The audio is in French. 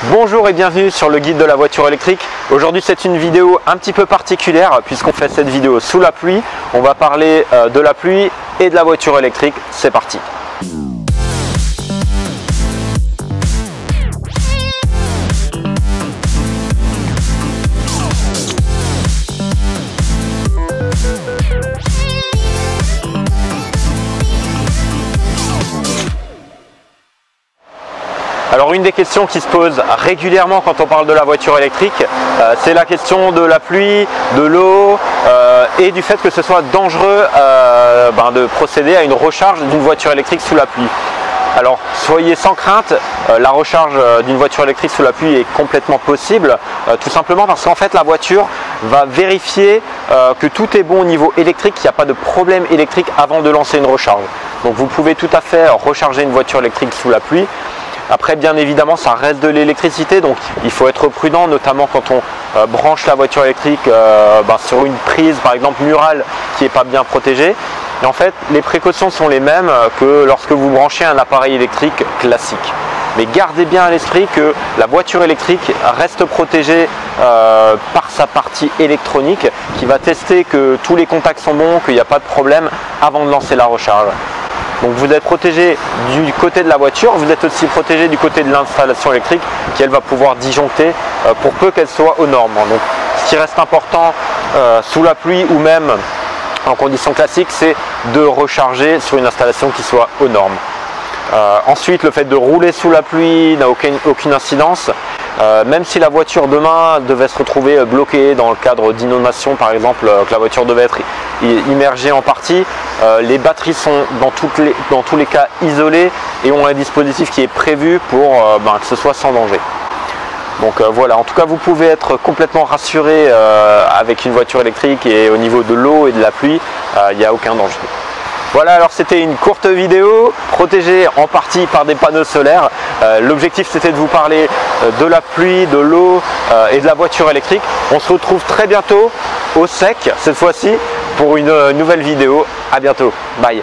Bonjour et bienvenue sur le guide de la voiture électrique. Aujourd'hui c'est une vidéo un petit peu particulière puisqu'on fait cette vidéo sous la pluie. On va parler de la pluie et de la voiture électrique. C'est parti. Alors une des questions qui se pose régulièrement quand on parle de la voiture électrique, c'est la question de la pluie, de l'eau et du fait que ce soit dangereux de procéder à une recharge d'une voiture électrique sous la pluie. Alors soyez sans crainte, la recharge d'une voiture électrique sous la pluie est complètement possible, tout simplement parce qu'en fait la voiture va vérifier que tout est bon au niveau électrique, qu'il n'y a pas de problème électrique avant de lancer une recharge. Donc vous pouvez tout à fait recharger une voiture électrique sous la pluie. Après, bien évidemment, ça reste de l'électricité, donc il faut être prudent, notamment quand on branche la voiture électrique sur une prise, par exemple murale, qui n'est pas bien protégée. Et en fait, les précautions sont les mêmes que lorsque vous branchez un appareil électrique classique. Mais gardez bien à l'esprit que la voiture électrique reste protégée par sa partie électronique, qui va tester que tous les contacts sont bons, qu'il n'y a pas de problème avant de lancer la recharge. Donc vous êtes protégé du côté de la voiture, vous êtes aussi protégé du côté de l'installation électrique qui elle va pouvoir disjoncter pour peu qu'elle soit aux normes. Donc ce qui reste important sous la pluie ou même en conditions classiques, c'est de recharger sur une installation qui soit aux normes. Ensuite, le fait de rouler sous la pluie n'a aucune incidence. Même si la voiture demain devait se retrouver bloquée dans le cadre d'inondation, par exemple, que la voiture devait être immergée en partie, les batteries sont dans tous les cas isolées et ont un dispositif qui est prévu pour que ce soit sans danger. Donc voilà, en tout cas vous pouvez être complètement rassuré avec une voiture électrique et au niveau de l'eau et de la pluie, il n'y a aucun danger. Voilà, alors c'était une courte vidéo protégée en partie par des panneaux solaires. L'objectif c'était de vous parler de la pluie, de l'eau et de la voiture électrique. On se retrouve très bientôt au sec cette fois-ci pour une nouvelle vidéo. À bientôt, bye.